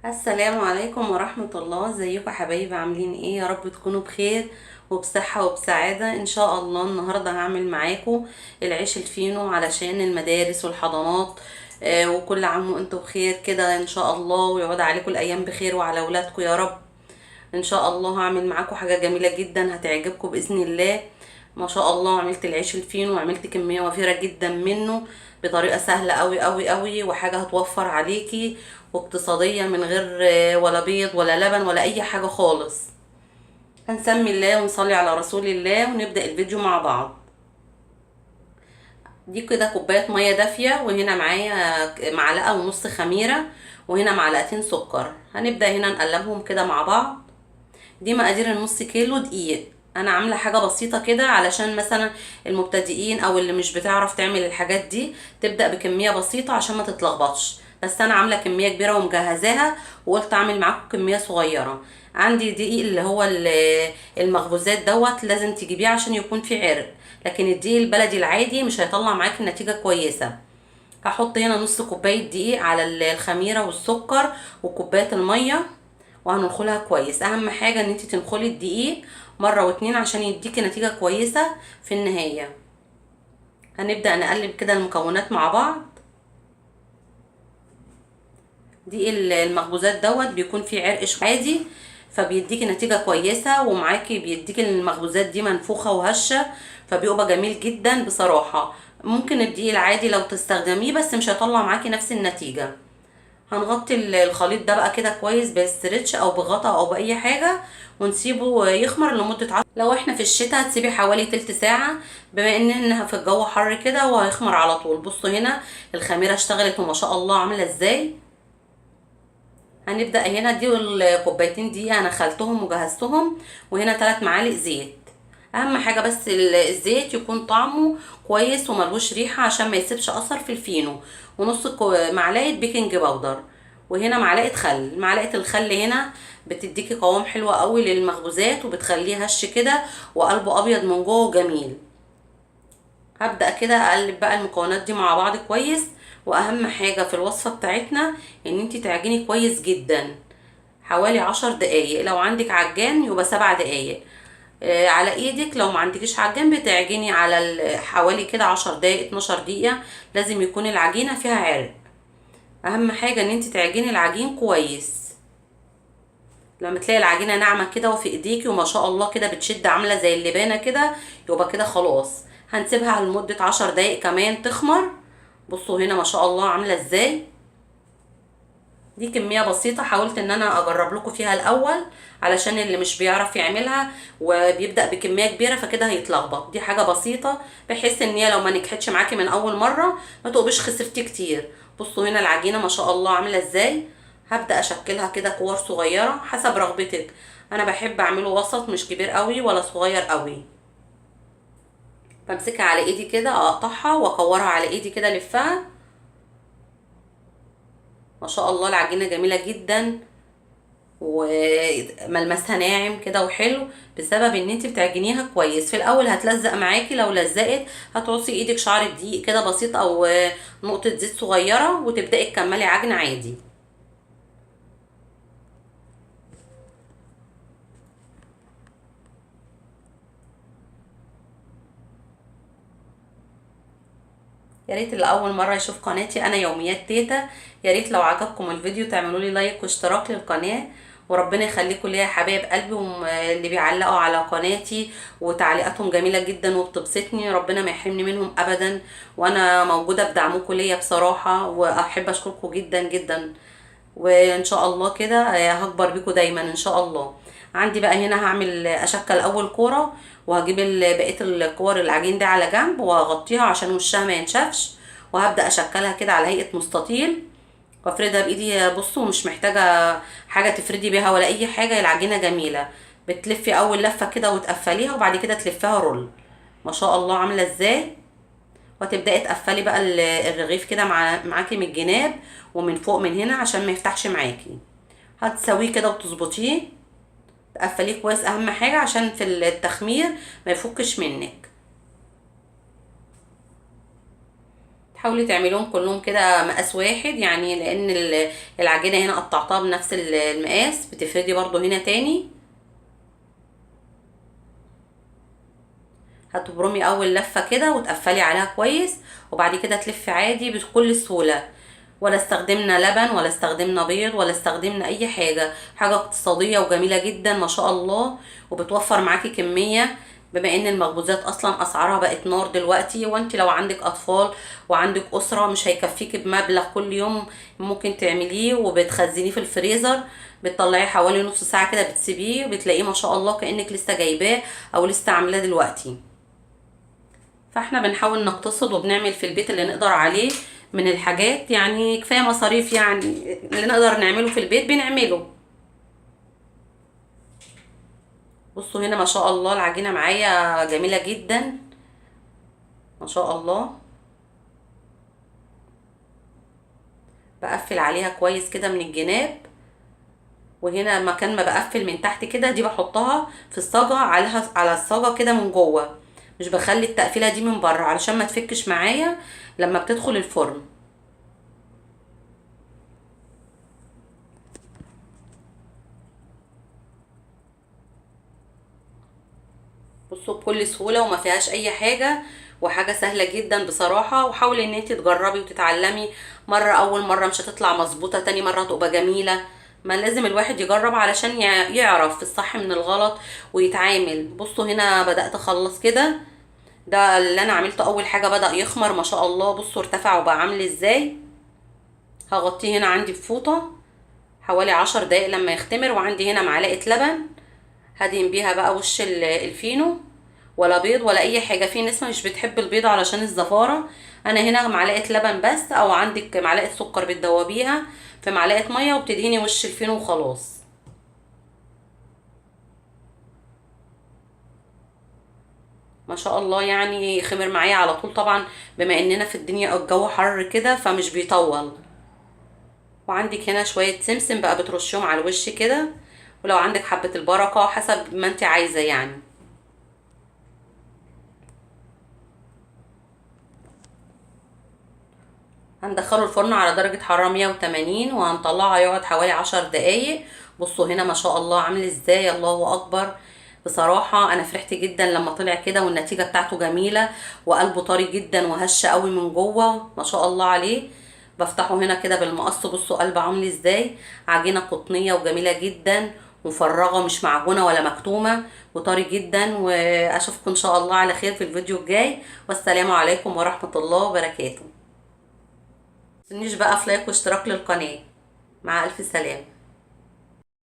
السلام عليكم ورحمة الله. ازيكم يا حبايبي؟ عاملين ايه؟ يا رب تكونوا بخير وبصحة وبسعادة ان شاء الله. النهاردة هعمل معاكم العيش الفينو علشان المدارس والحضانات. وكل عام وانتم بخير كده ان شاء الله، ويعود عليكم الايام بخير وعلى اولادكم يا رب. ان شاء الله هعمل معاكم حاجة جميلة جدا هتعجبكم بإذن الله. ما شاء الله عملت العيش الفينو وعملت كمية وفيرة جدا منه بطريقة سهلة قوي قوي قوي، وحاجة هتوفر عليكي واقتصادية من غير ولا بيض ولا لبن ولا اي حاجة خالص. هنسمي الله ونصلي على رسول الله ونبدأ الفيديو مع بعض. دي كده كوباية مية دافية، وهنا معايا معلقة ونص خميرة، وهنا معلقتين سكر. هنبدأ هنا نقلبهم كده مع بعض. دي مقادير النص كيلو دقيق. انا عامله حاجه بسيطه كده علشان مثلا المبتدئين او اللي مش بتعرف تعمل الحاجات دي تبدا بكميه بسيطه عشان ما تتلخبطش. بس انا عامله كميه كبيره ومجهزاها، وقلت اعمل معاكم كميه صغيره. عندي دقيق اللي هو المخبوزات دوت، لازم تجيبيه عشان يكون فيه عرق، لكن الدقيق البلدي العادي مش هيطلع معاكي نتيجه كويسه. هحط هنا نص كوبايه دقيق على الخميره والسكر وكوبايه الميه، وهننخلها كويس. اهم حاجة ان انت تنخلي الدقيق مرة واتنين عشان يديكي نتيجة كويسة في النهاية. هنبدأ نقلب كده المكونات مع بعض. دقيق المخبوزات دوت بيكون فيه عرق عادي، فبيديكي نتيجة كويسة، ومعاكي بيديكي المخبوزات دي منفوخة وهشة، فبيبقى جميل جدا بصراحة. ممكن الدقيق العادي لو تستخدميه بس مش هيطلع معاكي نفس النتيجة. هنغطي الخليط ده بقى كده كويس باسترتش او بغطا او باي حاجه، ونسيبه يخمر لمده لو احنا في الشتاء هتسيبي حوالي تلت ساعه، بما انها في الجو حر كده وهيخمر على طول. بصوا هنا الخميره اشتغلت وما شاء الله عامله ازاي. هنبدا هنا دي الكوبايتين دي انا خلتهم وجهزتهم، وهنا 3 معالق زيت. اهم حاجه بس الزيت يكون طعمه كويس وملوش ريحه عشان ما يسيبش اثر في الفينو، ونص معلقه بيكنج باودر، وهنا معلقه خل. معلقه الخل هنا بتديكي قوام حلو قوي للمخبوزات وبتخليه هش كده وقلبه ابيض من جوه وجميل. هبدأ كده اقلب بقى المكونات دي مع بعض كويس. واهم حاجة في الوصفة بتاعتنا ان انتي تعجني كويس جدا حوالي 10 دقايق. لو عندك عجان يبقى 7 دقايق. على ايدك. لو ما عندكيش عجان بتعجني على حوالي كده 10 دقايق 12 دقيقة. لازم يكون العجينة فيها عرق. اهم حاجة ان انتي تعجني العجين كويس. لما تلاقي العجينة ناعمة كده وفي ايديكي وما شاء الله كده بتشد عاملة زي اللبانة كده، يبقى كده خلاص. هنسيبها لمدة 10 دقايق كمان تخمر. بصوا هنا ما شاء الله عاملة ازاي. دي كمية بسيطة حاولت ان انا اجرب لكم فيها الاول، علشان اللي مش بيعرف يعملها وبيبدأ بكمية كبيرة فكده هيتلخبط. دي حاجة بسيطة بحيث ان هي لو ما نجحتش معاكي من اول مرة ما تبقيش خسرتي كتير. بصوا هنا العجينة ما شاء الله عاملة ازاي. هبدأ اشكلها كده كور صغيرة حسب رغبتك. انا بحب اعمله وسط، مش كبير قوي ولا صغير قوي. بمسكها على ايدي كده اقطعها واكورها على ايدي كده الفها. ما شاء الله العجينة جميلة جدا وملمسها ناعم كده وحلو، بسبب ان انت بتعجنيها كويس. في الاول هتلزق معاكي، لو لزقت هتعصي ايدك شعر دقيق كده بسيط او نقطة زيت صغيرة وتبدأي تكملي عجن عادي. يا ريت اللي اول مره يشوف قناتي انا يوميات تيتا، يا ريت لو عجبكم الفيديو تعملوا لي لايك واشتراك للقناه. وربنا يخليكم ليا يا حبايب قلبي، اللي بيعلقوا على قناتي وتعليقاتهم جميله جدا وبتبسطني، ربنا ما يحرمني منهم ابدا. وانا موجوده بدعمكم ليا بصراحه، واحب اشكركم جدا جدا. وان شاء الله كده هكبر بيكم دايما ان شاء الله. عندي بقى هنا هعمل اشكل اول كوره، وهجيب بقيه الكور العجين ده على جنب وهغطيها عشان وشها ما ينشفش. وهبدا اشكلها كده على هيئه مستطيل وافردها بايدي. بصوا مش محتاجه حاجه تفردي بيها ولا اي حاجه، العجينه جميله. بتلفي اول لفه كده وتقفليها وبعد كده تلفيها رول. ما شاء الله عامله ازاي. وتبداي تقفلي بقى الرغيف كده معاكي من الجناب ومن فوق من هنا عشان ما يفتحش معاكي. هتسويه كده وتظبطيه، تقفليه كويس اهم حاجه عشان في التخمير ما يفكش منك. حاولي تعمليهم كلهم كده مقاس واحد، يعني لان العجينه هنا قطعتها بنفس المقاس. بتفردي برضو هنا تاني، هتبرمي اول لفه كده وتقفلي عليها كويس، وبعد كده تلفي عادي بكل سهوله. ولا استخدمنا لبن ولا استخدمنا بيض ولا استخدمنا اي حاجه، حاجه اقتصاديه وجميله جدا ما شاء الله، وبتوفر معاكي كميه. بما ان المخبوزات اصلا اسعارها بقت نار دلوقتي، وانت لو عندك اطفال وعندك اسره مش هيكفيكي بمبلغ كل يوم ممكن تعمليه وبتخزنيه في الفريزر. بتطلعيه حوالي نص ساعه كده بتسيبيه وبتلاقيه ما شاء الله كانك لسه جايباه او لسه عاملاه دلوقتي. فاحنا بنحاول نقتصد وبنعمل في البيت اللي نقدر عليه من الحاجات، يعني كفايه مصاريف، يعني اللي نقدر نعمله في البيت بنعمله. بصوا هنا ما شاء الله العجينه معايا جميله جدا ما شاء الله. بقفل عليها كويس كده من الجناب، وهنا مكان ما بقفل من تحت كده دي بحطها في الصاجه على الصاجه كده من جوه، مش بخلي التقفيله دي من بره علشان ما تفكش معايا لما بتدخل الفرن. بصوا بكل سهولة وما فيهاش اي حاجة، وحاجة سهلة جدا بصراحة. وحاولي ان انت تجربي وتتعلمي. مرة اول مرة مش هتطلع مظبوطة، تاني مرة هتبقى جميلة. ما لازم الواحد يجرب علشان يعرف الصح من الغلط ويتعامل. بصوا هنا بدأت اخلص كده، ده اللي انا عملته اول حاجة. بدأ يخمر ما شاء الله، بصوا ارتفع وبقى عامل ازاي. هغطيه هنا عندي بفوطة حوالي 10 دقايق لما يختمر، وعندي هنا معلقة لبن هدهن بيها بقى وش الفينو. ولا بيض ولا اي حاجه، في ناس مش بتحب البيض علشان الزفاره. انا هنا معلقه لبن بس، او عندك معلقه سكر بتدوبيها في معلقه ميه وبتدهني وش الفينو وخلاص. ما شاء الله يعني خمر معايا على طول طبعا، بما اننا في الدنيا الجو حر كده فمش بيطول. وعندك هنا شويه سمسم بقى بترشيهم على الوش كده، ولو عندك حبه البركه حسب ما انت عايزه يعني. هندخله الفرن على درجة حرارة 180 وهنطلعه يقعد حوالي 10 دقايق. بصوا هنا ما شاء الله عامل ازاي، الله اكبر. بصراحة انا فرحت جدا لما طلع كده، والنتيجة بتاعته جميلة، وقلبه طري جدا وهش قوي من جوه ما شاء الله عليه. بفتحه هنا كده بالمقص، بصوا قلبه عامل ازاي. عجينة قطنية وجميلة جدا، مفرغة مش معجونة ولا مكتومة، وطري جدا. واشوفكم ان شاء الله على خير في الفيديو الجاي، والسلام عليكم ورحمة الله وبركاته. متنسوش بقى في لايك واشتراك للقناة. مع ألف سلامة.